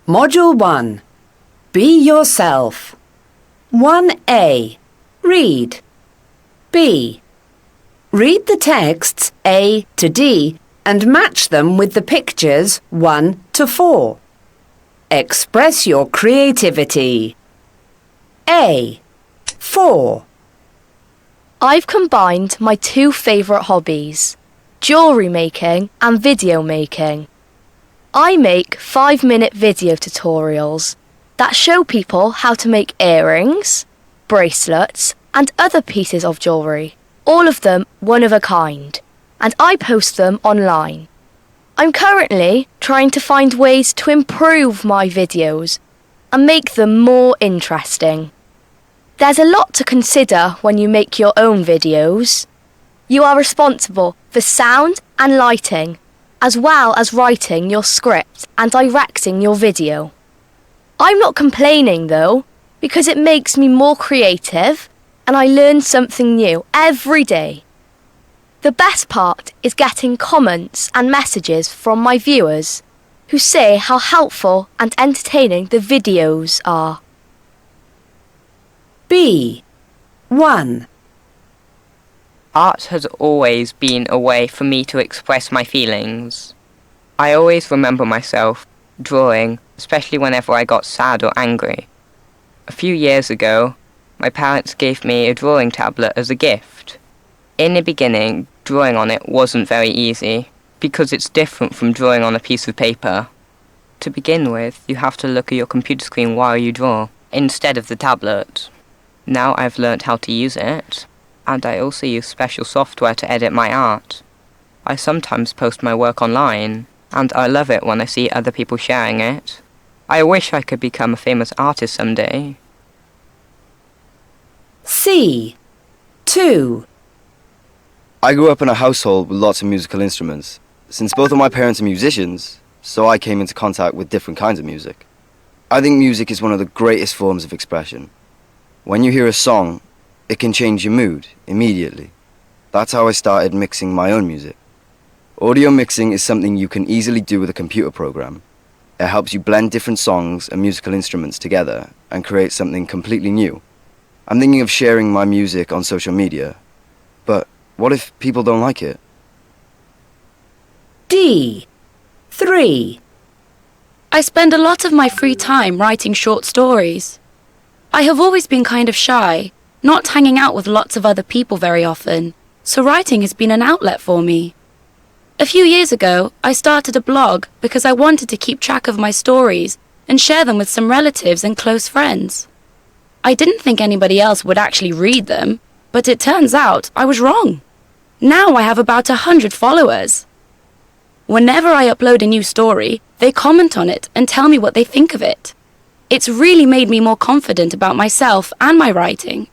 Module 1. Be yourself. 1A. Read. B. Read the texts A to D and match them with the pictures 1 to 4. Express your creativity. A. 4. I've combined my two favourite hobbies, jewellery making and video making. I make 5-minute video tutorials that show people how to make earrings, bracelets and other pieces of jewellery, all of them one of a kind, and I post them online. I'm currently trying to find ways to improve my videos and make them more interesting. There's a lot to consider when you make your own videos. You are responsible for sound and lighting, as well as writing your script and directing your video. I'm not complaining though, because it makes me more creative and I learn something new every day. The best part is getting comments and messages from my viewers who say how helpful and entertaining the videos are. B. 1. Art has always been a way for me to express my feelings. I always remember myself drawing, especially whenever I got sad or angry. A few years ago, my parents gave me a drawing tablet as a gift. In the beginning, drawing on it wasn't very easy, because it's different from drawing on a piece of paper. To begin with, you have to look at your computer screen while you draw, instead of the tablet. Now I've learnt how to use it, and I also use special software to edit my art. I sometimes post my work online, and I love it when I see other people sharing it. I wish I could become a famous artist someday. C. 2. I grew up in a household with lots of musical instruments. Since both of my parents are musicians, so I came into contact with different kinds of music. I think music is one of the greatest forms of expression. When you hear a song, it can change your mood immediately. That's how I started mixing my own music. Audio mixing is something you can easily do with a computer program. It helps you blend different songs and musical instruments together and create something completely new. I'm thinking of sharing my music on social media, but what if people don't like it? D. 3. I spend a lot of my free time writing short stories. I have always been kind of shy, not hanging out with lots of other people very often, so writing has been an outlet for me. A few years ago, I started a blog because I wanted to keep track of my stories and share them with some relatives and close friends. I didn't think anybody else would actually read them, but it turns out I was wrong. Now I have about 100 followers. Whenever I upload a new story, they comment on it and tell me what they think of it. It's really made me more confident about myself and my writing.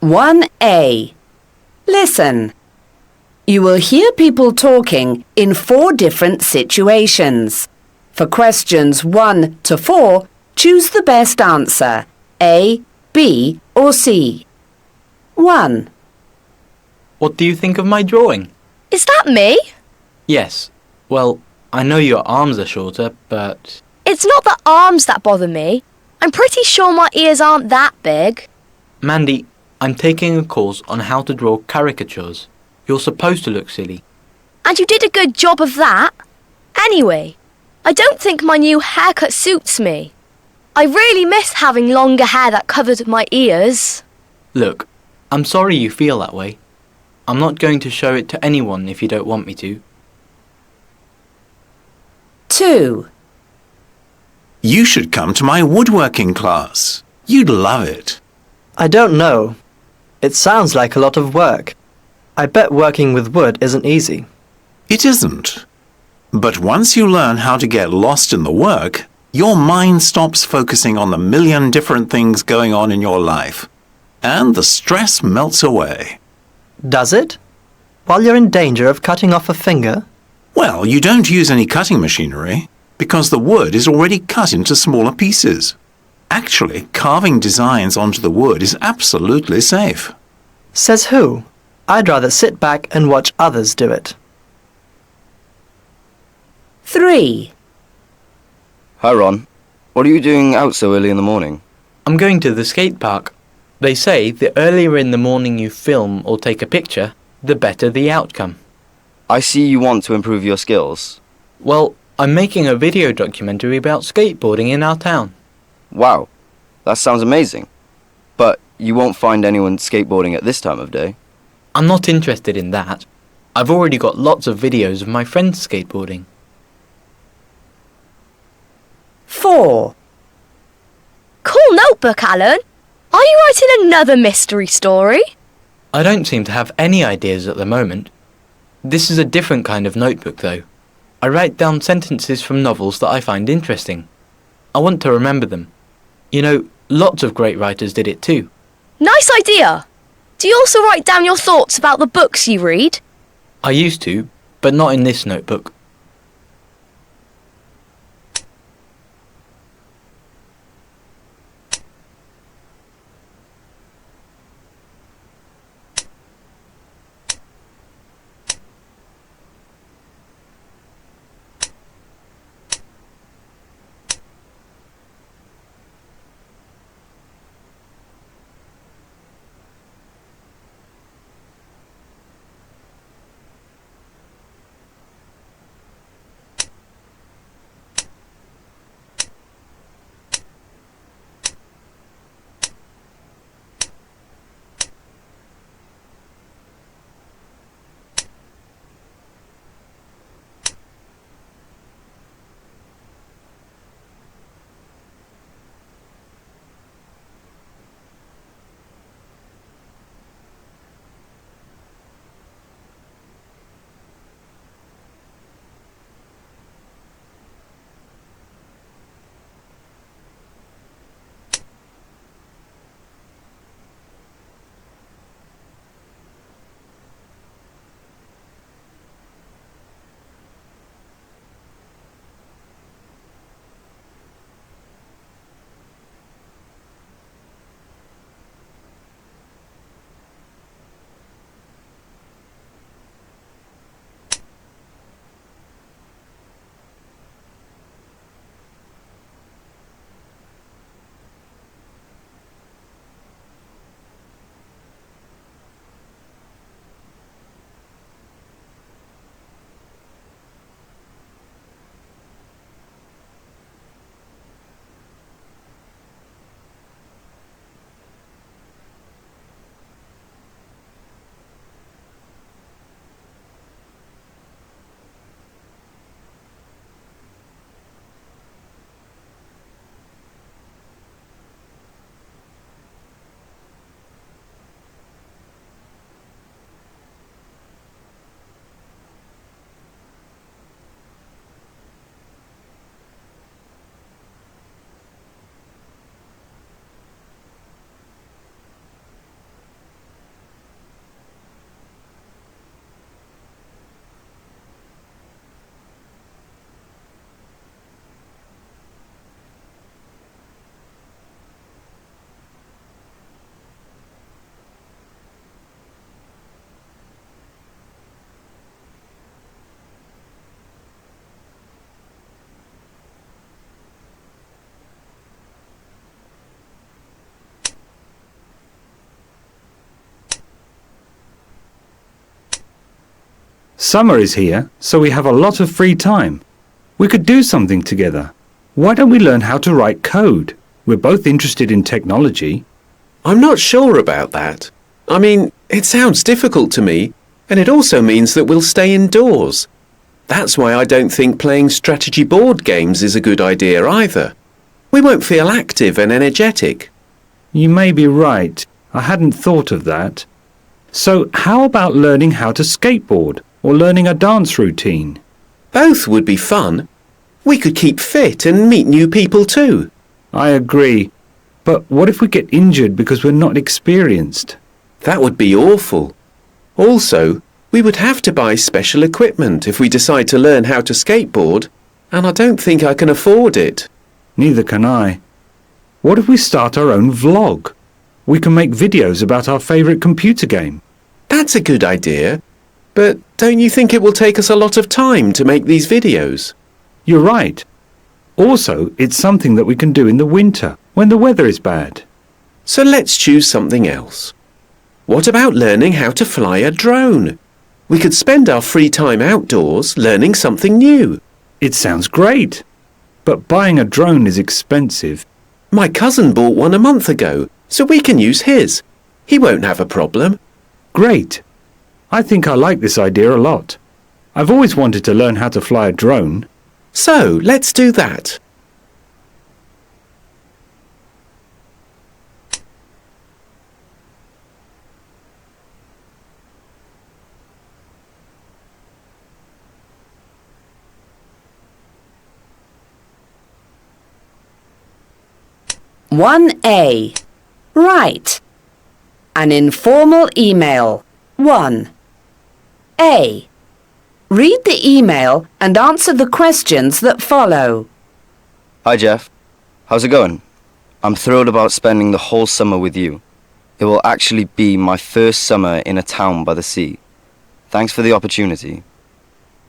1A. Listen. You will hear people talking in 4 different situations. For questions 1 to 4, choose the best answer, A, B or C. 1. What do you think of my drawing? Is that me? Yes. Well, I know your arms are shorter, but... It's not the arms that bother me. I'm pretty sure my ears aren't that big. Mandy, I'm taking a course on how to draw caricatures. You're supposed to look silly. And you did a good job of that. Anyway, I don't think my new haircut suits me. I really miss having longer hair that covered my ears. Look, I'm sorry you feel that way. I'm not going to show it to anyone if you don't want me to. 2. You should come to my woodworking class. You'd love it. I don't know. It sounds like a lot of work. I bet working with wood isn't easy. It isn't. But once you learn how to get lost in the work, your mind stops focusing on the million different things going on in your life, and the stress melts away. Does it? While you're in danger of cutting off a finger? Well, you don't use any cutting machinery because the wood is already cut into smaller pieces. Actually, carving designs onto the wood is absolutely safe. Says who? I'd rather sit back and watch others do it. 3. Hi, Ron. What are you doing out so early in the morning? I'm going to the skate park. They say the earlier in the morning you film or take a picture, the better the outcome. I see you want to improve your skills. Well, I'm making a video documentary about skateboarding in our town. Wow, that sounds amazing. But you won't find anyone skateboarding at this time of day. I'm not interested in that. I've already got lots of videos of my friends skateboarding. 4. Cool notebook, Alan. Are you writing another mystery story? I don't seem to have any ideas at the moment. This is a different kind of notebook, though. I write down sentences from novels that I find interesting. I want to remember them. You know, lots of great writers did it too. Nice idea. Do you also write down your thoughts about the books you read? I used to, but not in this notebook. Summer is here, so we have a lot of free time. We could do something together. Why don't we learn how to write code? We're both interested in technology. I'm not sure about that. I mean, it sounds difficult to me, and it also means that we'll stay indoors. That's why I don't think playing strategy board games is a good idea either. We won't feel active and energetic. You may be right. I hadn't thought of that. So how about learning how to skateboard or learning a dance routine? Both would be fun. We could keep fit and meet new people too. I agree. But what if we get injured because we're not experienced? That would be awful. Also, we would have to buy special equipment if we decide to learn how to skateboard, and I don't think I can afford it. Neither can I. What if we start our own vlog? We can make videos about our favourite computer game. That's a good idea. But don't you think it will take us a lot of time to make these videos? You're right. Also, it's something that we can do in the winter, when the weather is bad. So let's choose something else. What about learning how to fly a drone? We could spend our free time outdoors learning something new. It sounds great. But buying a drone is expensive. My cousin bought one a month ago, so we can use his. He won't have a problem. Great. I think I like this idea a lot. I've always wanted to learn how to fly a drone. So, let's do that. One A. Write. An informal email. 1. A. Read the email and answer the questions that follow. Hi, Jeff. How's it going? I'm thrilled about spending the whole summer with you. It will actually be my first summer in a town by the sea. Thanks for the opportunity.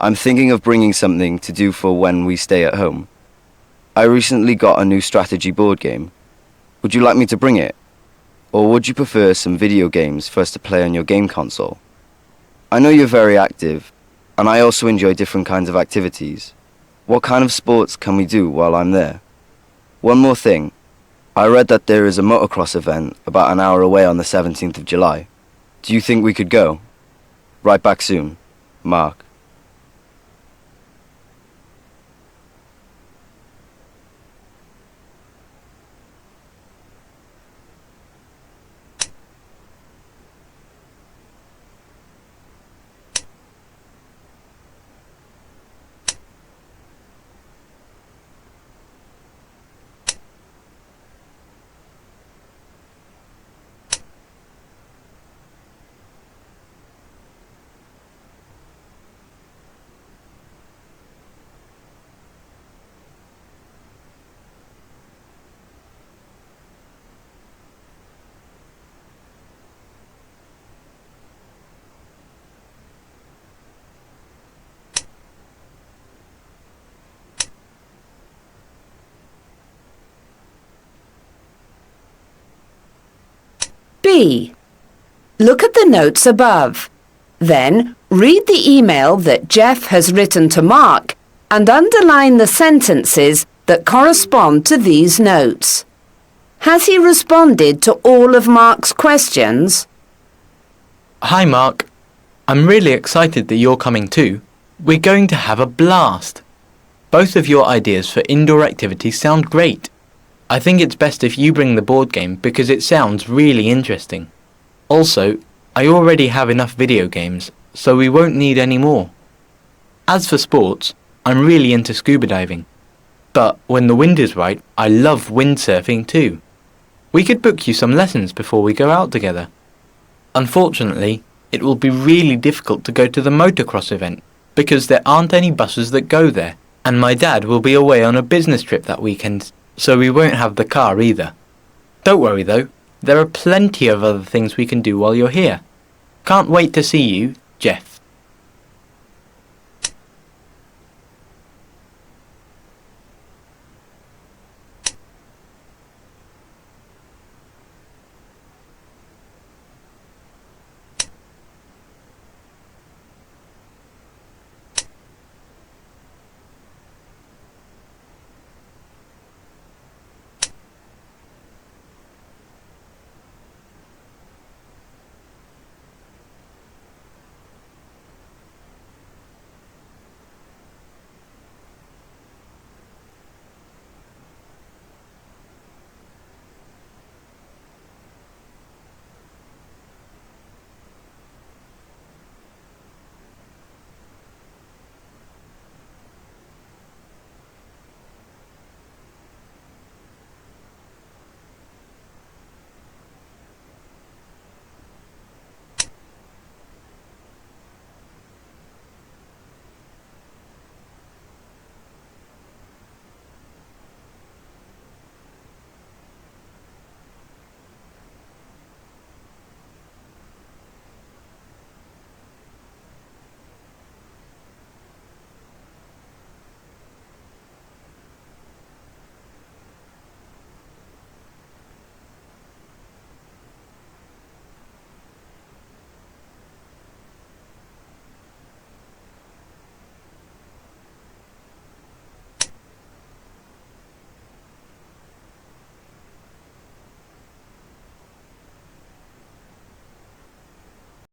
I'm thinking of bringing something to do for when we stay at home. I recently got a new strategy board game. Would you like me to bring it? Or would you prefer some video games for us to play on your game console? I know you're very active, and I also enjoy different kinds of activities. What kind of sports can we do while I'm there? One more thing. I read that there is a motocross event about an hour away on the 17th of July. Do you think we could go? Write back soon. Mark. B. Look at the notes above. Then read the email that Jeff has written to Mark and underline the sentences that correspond to these notes. Has he responded to all of Mark's questions? Hi, Mark. I'm really excited that you're coming too. We're going to have a blast. Both of your ideas for indoor activities sound great. I think it's best if you bring the board game because it sounds really interesting. Also, I already have enough video games, so we won't need any more. As for sports, I'm really into scuba diving. But when the wind is right, I love windsurfing too. We could book you some lessons before we go out together. Unfortunately, it will be really difficult to go to the motocross event because there aren't any buses that go there, and my dad will be away on a business trip that weekend, so we won't have the car either. Don't worry though, there are plenty of other things we can do while you're here. Can't wait to see you, Jeff.